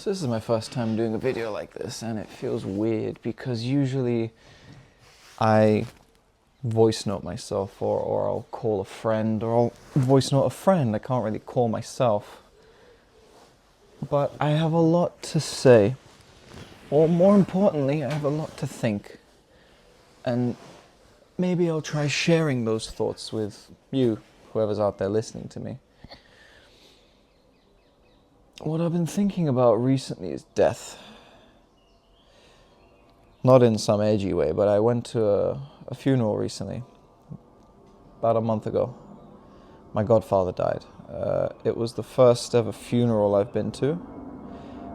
So this is my first time doing a video like this, and it feels weird because usually I voice note myself, or I'll call a friend, or I'll voice note a friend. I can't really call myself. But I have a lot to say, or more importantly, I have a lot to think. And maybe I'll try sharing those thoughts with you, whoever's out there listening to me. What I've been thinking about recently is death. Not in some edgy way, but I went to a funeral recently, about a month ago. My godfather died. It was the first ever funeral I've been to.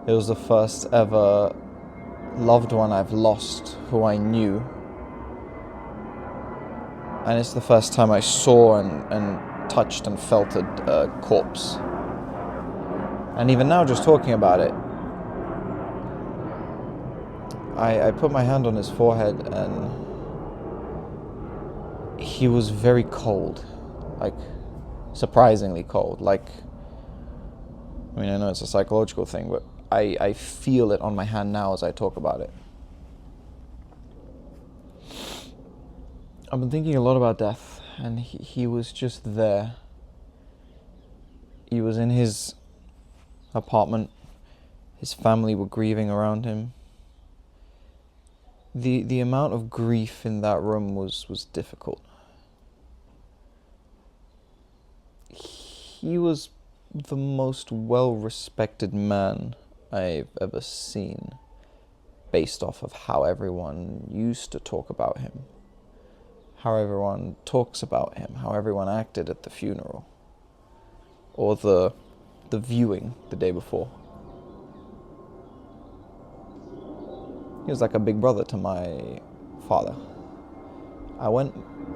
It was the first ever loved one I've lost who I knew. And it's the first time I saw and touched and felt a corpse. And even now, just talking about it, I put my hand on his forehead and he was very cold, like surprisingly cold. Like, I mean, I know it's a psychological thing, but I feel it on my hand now as I talk about it. I've been thinking a lot about death, and he was just there. He was in his apartment. His family were grieving around him. The amount of grief in that room was difficult. He was the most well-respected man I've ever seen, based off of how everyone used to talk about him, how everyone talks about him, how everyone acted at the funeral, or the viewing the day before. He was like a big brother to my father. I went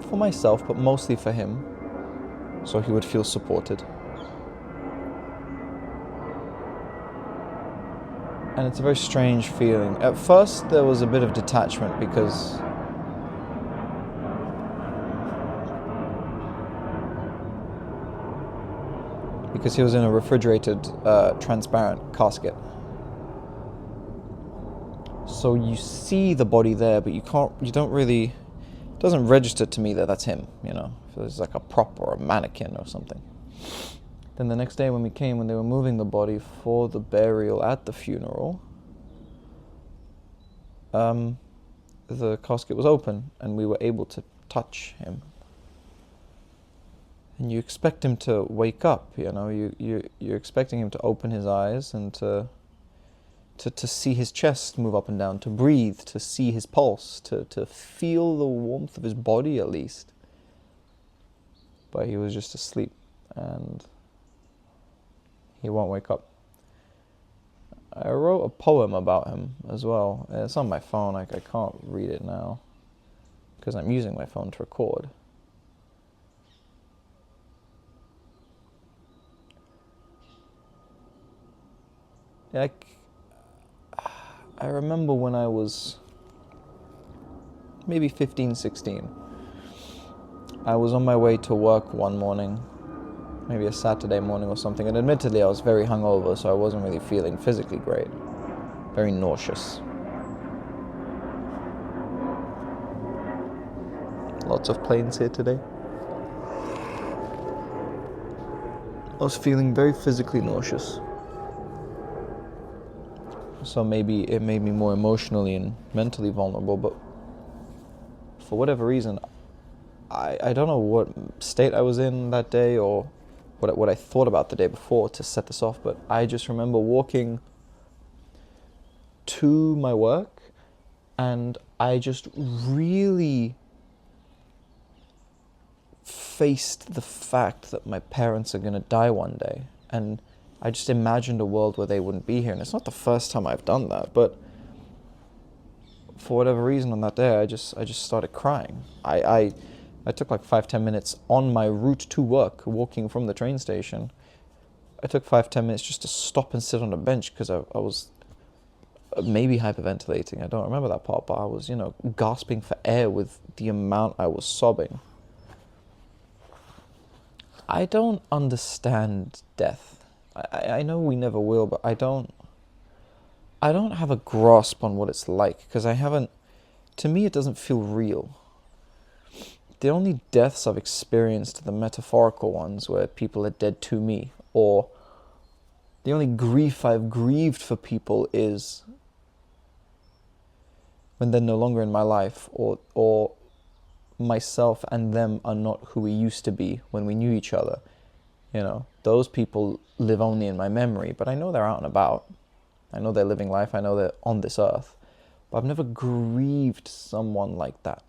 for myself, but mostly for him, so he would feel supported. And it's a very strange feeling. At first, there was a bit of detachment because he was in a refrigerated, transparent casket. So you see the body there, but you don't really, it doesn't register to me that that's him, you know. So it's like a prop or a mannequin or something. Then the next day when they were moving the body for the burial at the funeral, the casket was open and we were able to touch him. And you expect him to wake up, you know, you're expecting him to open his eyes and to see his chest move up and down, to breathe, to see his pulse, to feel the warmth of his body at least. But he was just asleep and he won't wake up. I wrote a poem about him as well. It's on my phone. I can't read it now because I'm using my phone to record. I remember when I was maybe 15, 16. I was on my way to work one morning, maybe a Saturday morning or something, and admittedly I was very hungover, so I wasn't really feeling physically great. Very nauseous. Lots of planes here today. I was feeling very physically nauseous. So maybe it made me more emotionally and mentally vulnerable, but for whatever reason, I don't know what state I was in that day or what I thought about the day before to set this off, but I just remember walking to my work and I just really faced the fact that my parents are going to die one day, and I just imagined a world where they wouldn't be here. And it's not the first time I've done that, but for whatever reason on that day, I just started crying. I took like 5-10 minutes on my route to work, walking from the train station. I took 5-10 minutes just to stop and sit on a bench because I was maybe hyperventilating. I don't remember that part, but I was, gasping for air with the amount I was sobbing. I don't understand death. I know we never will, but I don't I don't have a grasp on what it's like, because I haven't, to me it doesn't feel real. The only deaths I've experienced are the metaphorical ones where people are dead to me, or the only grief I've grieved for people is when they're no longer in my life, or myself and them are not who we used to be when we knew each other. You know, those people live only in my memory, but I know they're out and about. I know they're living life. I know they're on this earth. But I've never grieved someone like that.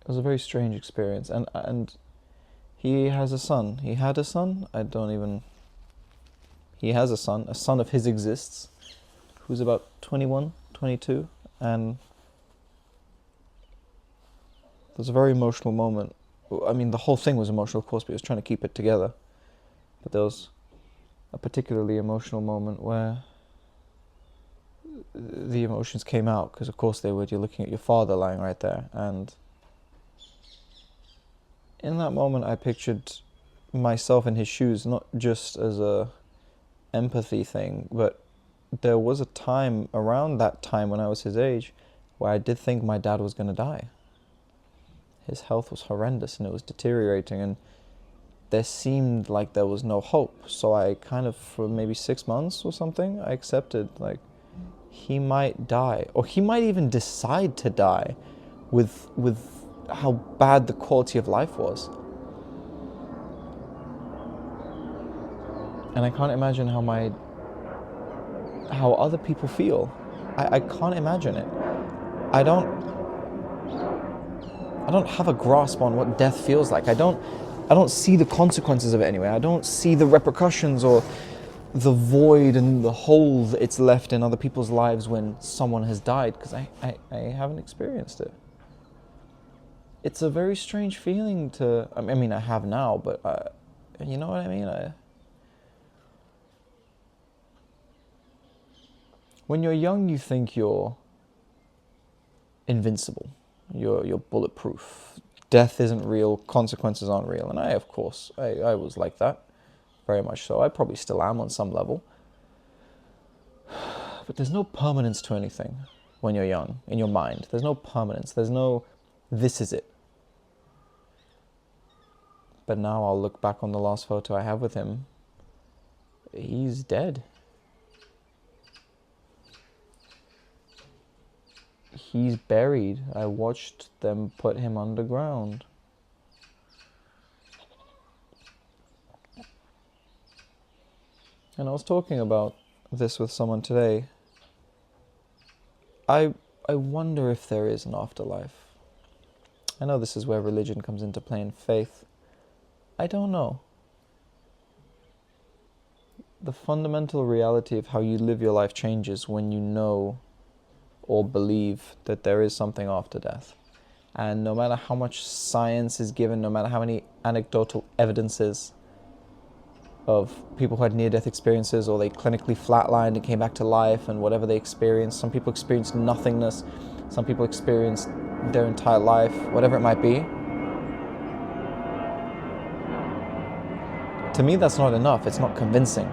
It was a very strange experience. And he has a son. He had a son? He has a son of his exists, who's about 21, 22, and there's a very emotional moment. I mean, the whole thing was emotional, of course, but he was trying to keep it together. But there was a particularly emotional moment where the emotions came out, because of course they would. You're looking at your father lying right there, and in that moment I pictured myself in his shoes, not just as a empathy thing, but there was a time around that time when I was his age where I did think my dad was going to die. His health was horrendous and it was deteriorating, and there seemed like there was no hope. So I kind of, for maybe 6 months or something, I accepted, like, he might die, or he might even decide to die with how bad the quality of life was. And I can't imagine how other people feel. I can't imagine it. I don't have a grasp on what death feels like. I don't see the consequences of it anyway. I don't see the repercussions or the void and the hole that it's left in other people's lives when someone has died, because I haven't experienced it. It's a very strange feeling to, I mean, I have now, but you know what I mean? When you're young, you think you're invincible. You're bulletproof. Death isn't real, consequences aren't real. And of course, I was like that, very much so. I probably still am on some level. But there's no permanence to anything when you're young, in your mind. There's no permanence. There's no, this is it. But now I'll look back on the last photo I have with him. He's dead. He's buried. I watched them put him underground. And I was talking about this with someone today. I wonder if there is an afterlife. I know this is where religion comes into play and faith. I don't know. The fundamental reality of how you live your life changes when you know or believe that there is something after death. And no matter how much science is given, no matter how many anecdotal evidences of people who had near-death experiences, or they clinically flatlined and came back to life, and whatever they experienced, some people experienced nothingness, some people experienced their entire life, whatever it might be. To me, that's not enough. It's not convincing.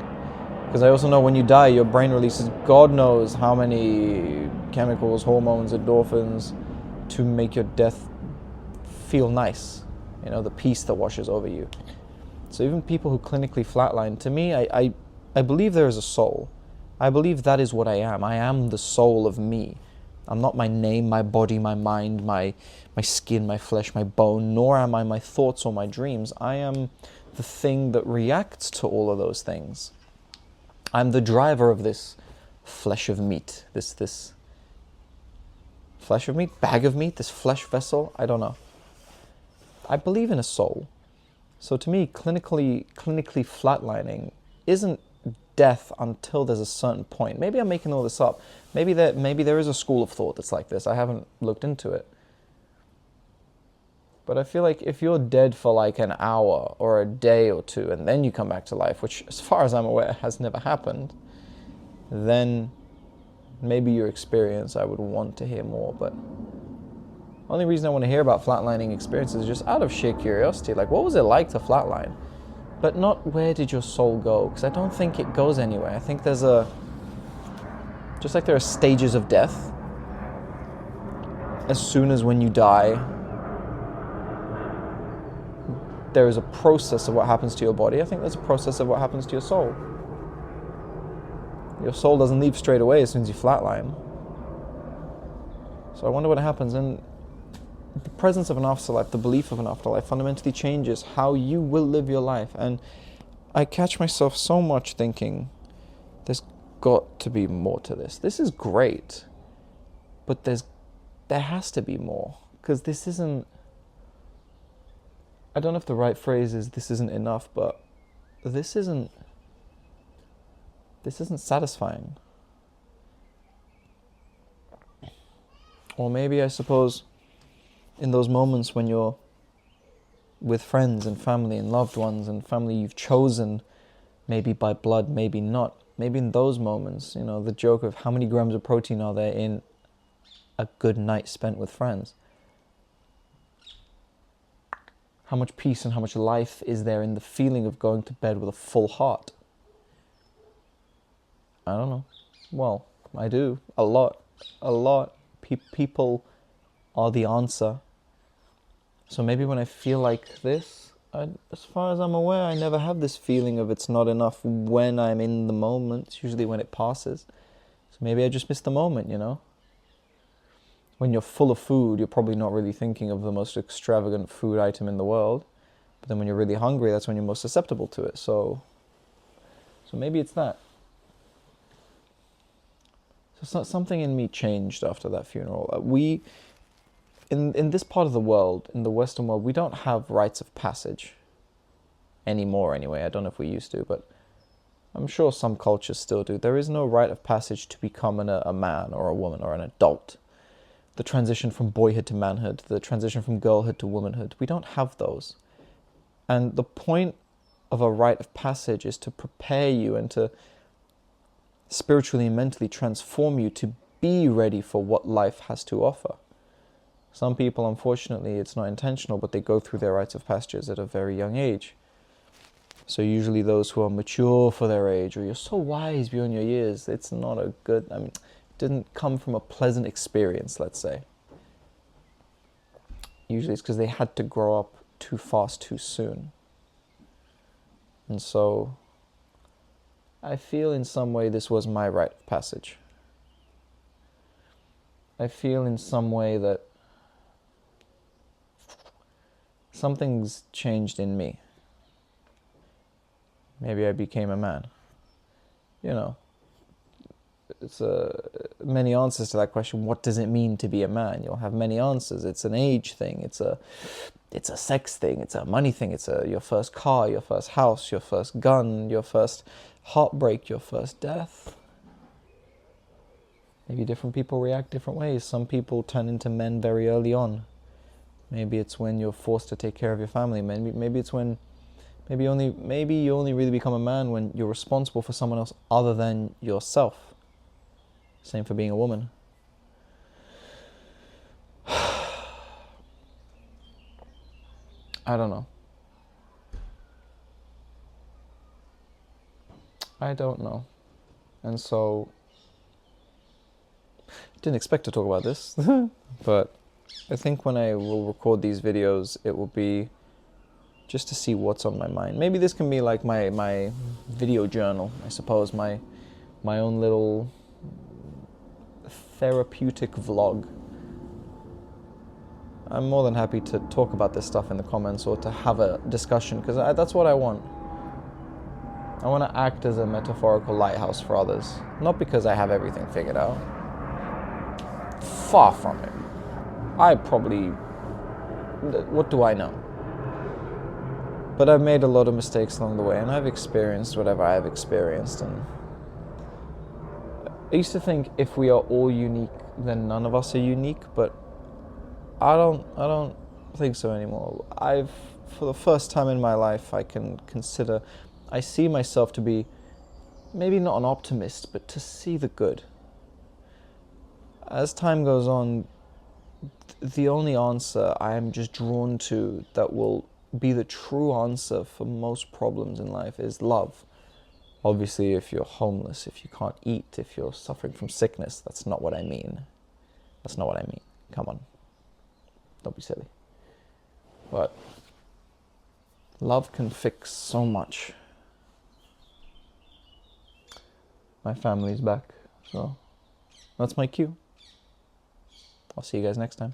Because I also know when you die, your brain releases God knows how many chemicals, hormones, endorphins to make your death feel nice. You know, the peace that washes over you. So even people who clinically flatline, to me, I believe there is a soul. I believe that is what I am. I am the soul of me. I'm not my name, my body, my mind, my skin, my flesh, my bone, nor am I my thoughts or my dreams. I am the thing that reacts to all of those things. I'm the driver of this flesh of meat, this flesh of meat, bag of meat, this flesh vessel, I don't know. I believe in a soul. So to me, clinically flatlining isn't death until there's a certain point. Maybe I'm making all this up. Maybe there is a school of thought that's like this. I haven't looked into it. But I feel like if you're dead for like an hour or a day or two, and then you come back to life, which as far as I'm aware has never happened, then maybe your experience I would want to hear more. But Only reason I want to hear about flatlining experiences is just out of sheer curiosity. Like, what was it like to flatline? But not where did your soul go? Because I don't think it goes anywhere. I think there's just like there are stages of death. As soon as when you die, there is a process of what happens to your body. I think there's a process of what happens to your soul. Your soul doesn't leave straight away as soon as you flatline. So I wonder what happens. And the presence of an afterlife, the belief of an afterlife, fundamentally changes how you will live your life. And I catch myself so much thinking, there's got to be more to this. This is great, but there has to be more. Because this isn't, I don't know if the right phrase is this isn't enough, but this isn't satisfying. Or maybe, I suppose, in those moments when you're with friends and family and loved ones and family you've chosen, maybe by blood, maybe not, maybe in those moments, the joke of how many grams of protein are there in a good night spent with friends? How much peace and how much life is there in the feeling of going to bed with a full heart? I don't know. Well, I do. A lot. People are the answer. So maybe when I feel like this, as far as I'm aware, I never have this feeling of it's not enough when I'm in the moment. It's usually when it passes. So maybe I just miss the moment, When you're full of food, you're probably not really thinking of the most extravagant food item in the world. But then when you're really hungry, that's when you're most susceptible to it. So maybe it's that. So something in me changed after that funeral. In this part of the world, in the Western world, we don't have rites of passage anymore anyway. I don't know if we used to, but I'm sure some cultures still do. There is no rite of passage to become a man or a woman or an adult. The transition from boyhood to manhood, the transition from girlhood to womanhood, we don't have those. And the point of a rite of passage is to prepare you and to spiritually and mentally transform you to be ready for what life has to offer. Some people, unfortunately, it's not intentional, but they go through their rites of passage at a very young age. So usually those who are mature for their age, or you're so wise beyond your years, it's not a good, it didn't come from a pleasant experience, let's say. Usually it's because they had to grow up too fast, too soon. And so I feel in some way this was my rite of passage. I feel in some way that something's changed in me. Maybe I became a man. It's many answers to that question. What does it mean to be a man? You'll have many answers. It's an age thing. It's a sex thing. It's a money thing. It's your first car, your first house, your first gun, your first heartbreak, your first death. Maybe different people react different ways. Some people turn into men very early on. Maybe it's when you're forced to take care of your family. Maybe it's when maybe you only really become a man when you're responsible for someone else other than yourself. Same for being a woman. I don't know. And so, didn't expect to talk about this, but I think when I will record these videos, it will be just to see what's on my mind. Maybe this can be like my video journal, I suppose, my own little therapeutic vlog. I'm more than happy to talk about this stuff in the comments or to have a discussion, because that's what I want. I want to act as a metaphorical lighthouse for others, not because I have everything figured out. Far from it. What do I know? But I've made a lot of mistakes along the way, and I've experienced whatever I've experienced, and I used to think if we are all unique, then none of us are unique, but I don't think so anymore. For the first time in my life, I see myself to be maybe not an optimist, but to see the good. As time goes on, the only answer I am just drawn to that will be the true answer for most problems in life is love. Obviously, if you're homeless, if you can't eat, if you're suffering from sickness, that's not what I mean. That's not what I mean. Come on. Don't be silly. But love can fix so much. My family's back, so that's my cue. I'll see you guys next time.